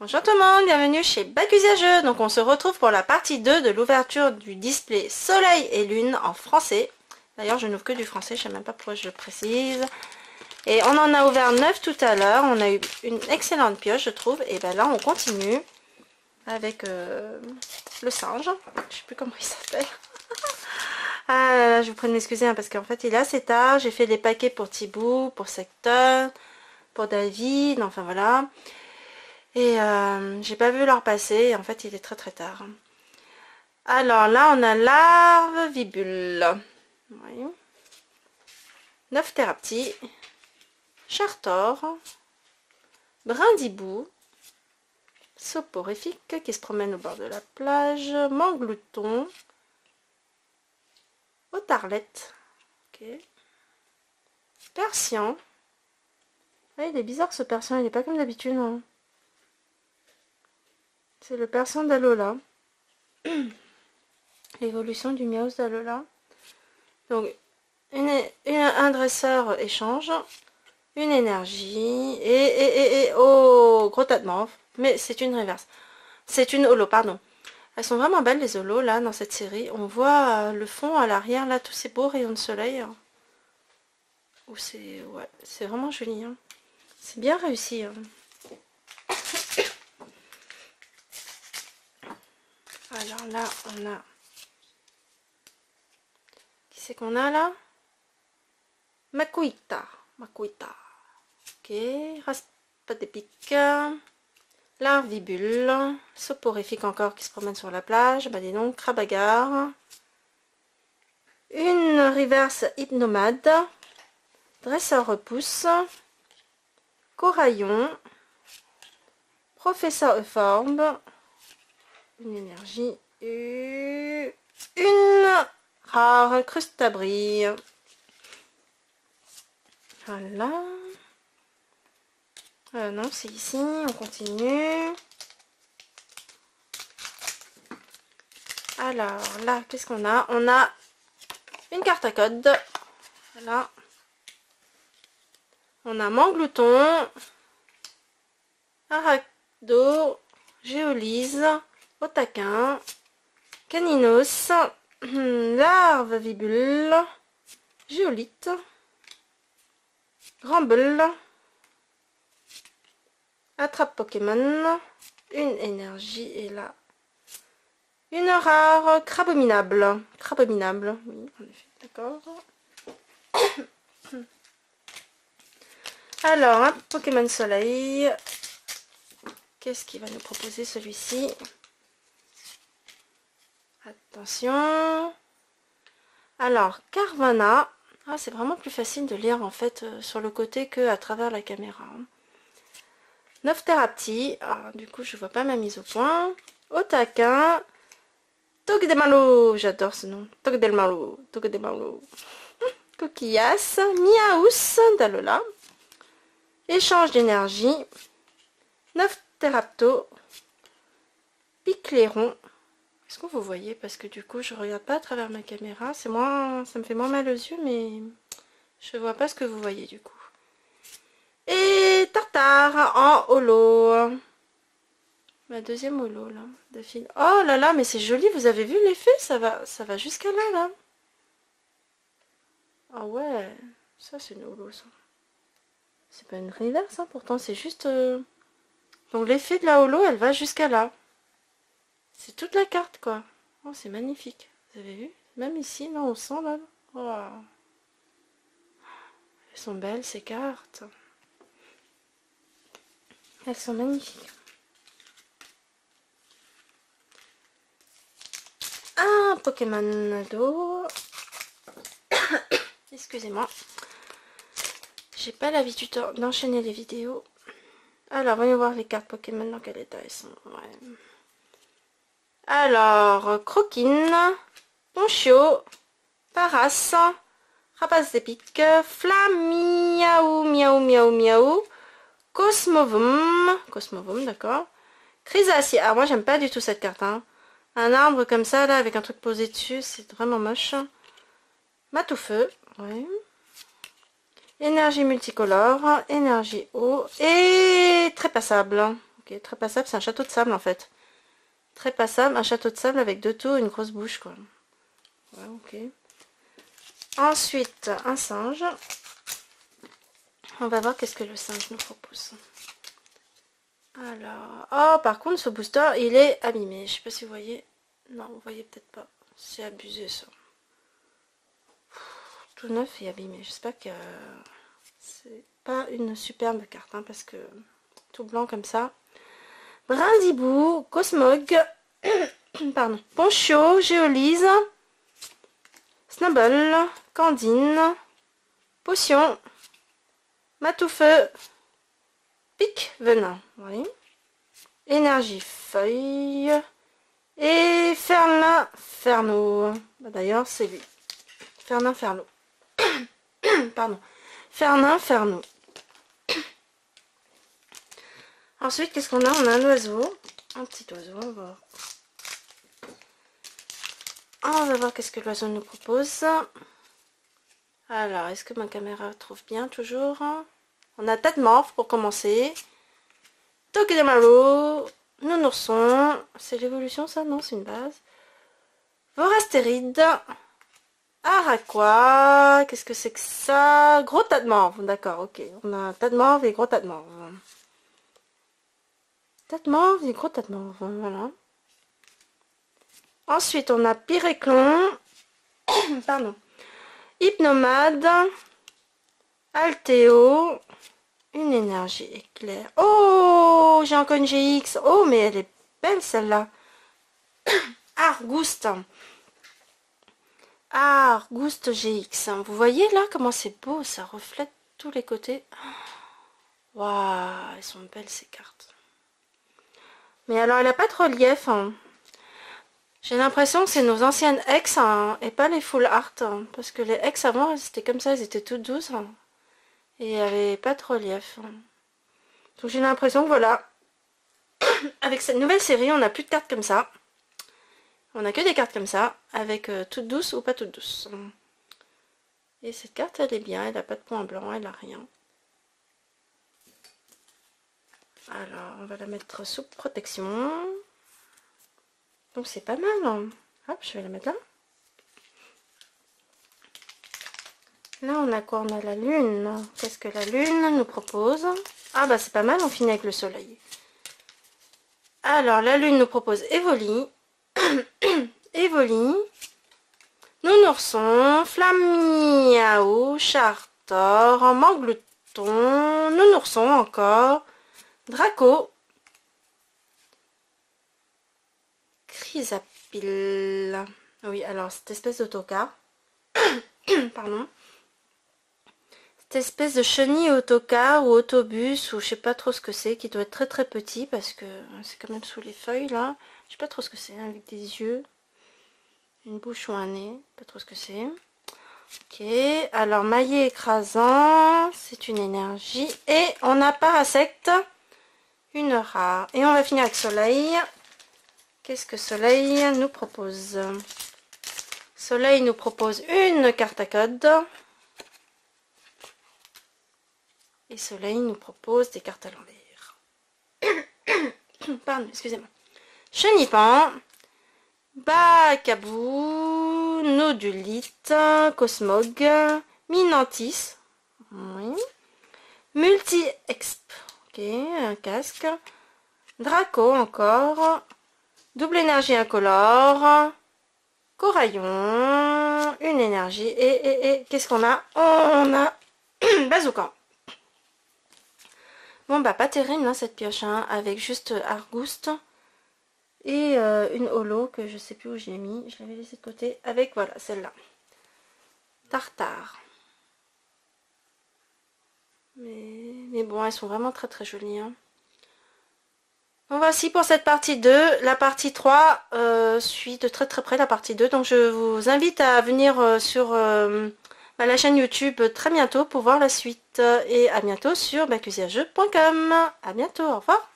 Bonjour tout le monde, bienvenue chez Bacusia Jeux. Donc on se retrouve pour la partie 2 de l'ouverture du display Soleil et Lune en français. D'ailleurs je n'ouvre que du français, je ne sais même pas pourquoi je le précise. Et on en a ouvert 9 tout à l'heure, on a eu une excellente pioche je trouve. Et ben là on continue avec le singe, je sais plus comment il s'appelle. Ah là là, je vous prie de m'excuser hein, parce qu'en fait il est assez tard, j'ai fait des paquets pour Thibaut, pour Secteur, pour David, enfin voilà. Et j'ai pas vu leur passer, en fait il est très très tard. Alors là on a larve vibule, oui. Nephthéraptie, chartor, brindibou, soporifique qui se promène au bord de la plage, manglouton, otarlette, ok. Persian. Ah, il est bizarre ce persian, il n'est pas comme d'habitude. Hein. C'est le persian d'Alola. L'évolution du miaus d'Alola. Donc, un dresseur échange, une énergie, oh, gros tas de morphes. Mais c'est une reverse. C'est une holo, pardon. Elles sont vraiment belles les holos là dans cette série. On voit le fond à l'arrière, là, tous ces beaux rayons de soleil. Oh, c'est ouais, c'est vraiment joli. Hein. C'est bien réussi. Hein. Alors là, on a... Qui c'est qu'on a là? Makuita. Ok. Raspatépique. Larvibule. Soporifique encore qui se promène sur la plage. Bah dis donc, crabagarre. Une reverse hypnomade. Dresseur repousse. Coraillon. Professeur euphorbe. Une énergie. Une rare crustabri. Voilà. Non, c'est ici. On continue. Alors là, qu'est-ce qu'on a? On a une carte à code. Voilà. On a manglouton, arachdo, géolise, otaquin, caninos, larve vibule, géolite, grambel, attrape Pokémon, une énergie et là une rare crabominable. Crabominable, oui, en effet, d'accord. Alors, un Pokémon Soleil. Qu'est-ce qu'il va nous proposer celui-ci? Attention. Alors, Carvana. Ah, c'est vraiment plus facile de lire en fait sur le côté que à travers la caméra. Nephthéraptie. Ah, du coup, je vois pas ma mise au point. Otaquin. Togedemaru. J'adore ce nom. Togedemaru. Coquillas. Miaous d'Alola. Échange d'énergie. Nephthérapto. Picléron. Est-ce que vous voyez? Parce que du coup, je regarde pas à travers ma caméra. C'est moins, ça me fait moins mal aux yeux, mais je vois pas ce que vous voyez du coup. Et Tartare en holo. Ma deuxième holo là. De fil. Oh là là, mais c'est joli. Vous avez vu l'effet? Ça va jusqu'à là, là. Ah ouais. Ça, c'est une holo, ça. C'est pas une reverse, hein, pourtant, c'est juste... Donc l'effet de la holo, elle va jusqu'à là. C'est toute la carte, quoi. Oh, c'est magnifique. Vous avez vu? Même ici, là, on sent, là. Oh. Elles sont belles, ces cartes. Elles sont magnifiques. Un Pokémon d'eau. Excusez-moi. J'ai pas l'habitude d'enchaîner les vidéos. Alors, voyons voir les cartes Pokémon dans quel état elles sont. Ouais. Alors, Croquine, Ponchio, Paras, Rapace d'épique, Flamme, Miaou, Cosmovum, d'accord. Chrysacier, alors moi j'aime pas du tout cette carte, hein. Un arbre comme ça, là, avec un truc posé dessus, c'est vraiment moche. Matoufeu, oui. Énergie multicolore, énergie eau, et très passable. Ok, Ok, très passable, c'est un château de sable en fait. Très passable, un château de sable avec 2 tours et une grosse bouche quoi. Ouais, ok. Ensuite, un singe. On va voir qu'est-ce que le singe nous propose. Alors, oh par contre ce booster il est abîmé. Je sais pas si vous voyez. Non, vous voyez peut-être pas. C'est abusé ça. Tout neuf et abîmé. J'espère que c'est pas une superbe carte hein, parce que tout blanc comme ça. Brindibou, Cosmog, pardon, Poncho, Géolise, Snubble, Candine, Potion, Matoufeu, Pic, Venin, oui. Énergie, Feuille et Ferlin, Ferno. D'ailleurs, c'est lui. Fernin, Ferno. Pardon. Fernin, Ferno. Ensuite, qu'est-ce qu'on a? On a un oiseau. Un petit oiseau, on va voir. On va voir qu'est-ce que l'oiseau nous propose. Alors, est-ce que ma caméra trouve bien toujours? On a Tadmorph pour commencer. Togedemaru, Nounourson. C'est l'évolution ça? Non, c'est une base. Vorastéride. Araquois. Qu'est-ce que c'est que ça? Gros Tadmorph. D'accord, ok. On a Tadmorph et gros Tadmorph. Tadmorph et gros Tadmorph. Voilà. Ensuite, on a Pyréclon. Pardon. Hypnomade. Altéo. Une énergie éclair. Oh, j'ai encore une GX. Oh, mais elle est belle celle-là. Argouste. Argouste GX. Vous voyez là comment c'est beau. Ça reflète tous les côtés. Waouh, elles sont belles ces cartes. Mais alors, elle n'a pas de relief. Hein. J'ai l'impression que c'est nos anciennes ex hein, et pas les full art. Hein, parce que les ex avant, c'était comme ça. Elles étaient toutes douces. Hein. Et il n'y avait pas de relief. Donc j'ai l'impression que voilà, avec cette nouvelle série, on n'a plus de cartes comme ça. On n'a que des cartes comme ça, avec toutes douces ou pas toutes douces. Et cette carte, elle est bien, elle n'a pas de point blanc, elle n'a rien. Alors, on va la mettre sous protection. Donc c'est pas mal. Hein. Hop, je vais la mettre là. Là, on a quoi? On a la lune. Qu'est-ce que la lune nous propose? Ah bah c'est pas mal, on finit avec le soleil. Alors, la lune nous propose Evoli. Evoli. Nounourson. Flamiao. Chartor. Manglouton. Nounourson encore. Draco. Chrysapile. Oui, alors cette espèce d'autocar. Pardon. Cette espèce de chenille autocar ou autobus ou je sais pas trop ce que c'est, qui doit être très très petit parce que c'est quand même sous les feuilles là. Je sais pas trop ce que c'est, hein, avec des yeux, une bouche ou un nez, pas trop ce que c'est. Ok, alors maillet écrasant, c'est une énergie et on a Parasect, une rare. Et on va finir avec Soleil. Qu'est-ce que Soleil nous propose? Soleil nous propose une carte à code. Et Soleil nous propose des cartes à l'envers. Pardon, excusez-moi. Chenipan, Bacabou, Nodulite, Cosmog, Minantis, oui. Multi-Exp, ok, un casque. Draco encore. Double énergie incolore. Coraillon, une énergie. Et qu'est-ce qu'on a? On a Bazooka. Bon bah pas terrible hein, cette pioche hein, avec juste Argouste et une holo que je sais plus où j'ai mis, je l'avais laissée de côté avec voilà celle-là. Tartare. Mais bon elles sont vraiment très très jolies. Hein. Donc voici pour cette partie 2. La partie 3 suit de très très près la partie 2. Donc je vous invite à venir sur la chaîne YouTube très bientôt pour voir la suite. Et à bientôt sur bacusiajeux.com. À bientôt, au revoir.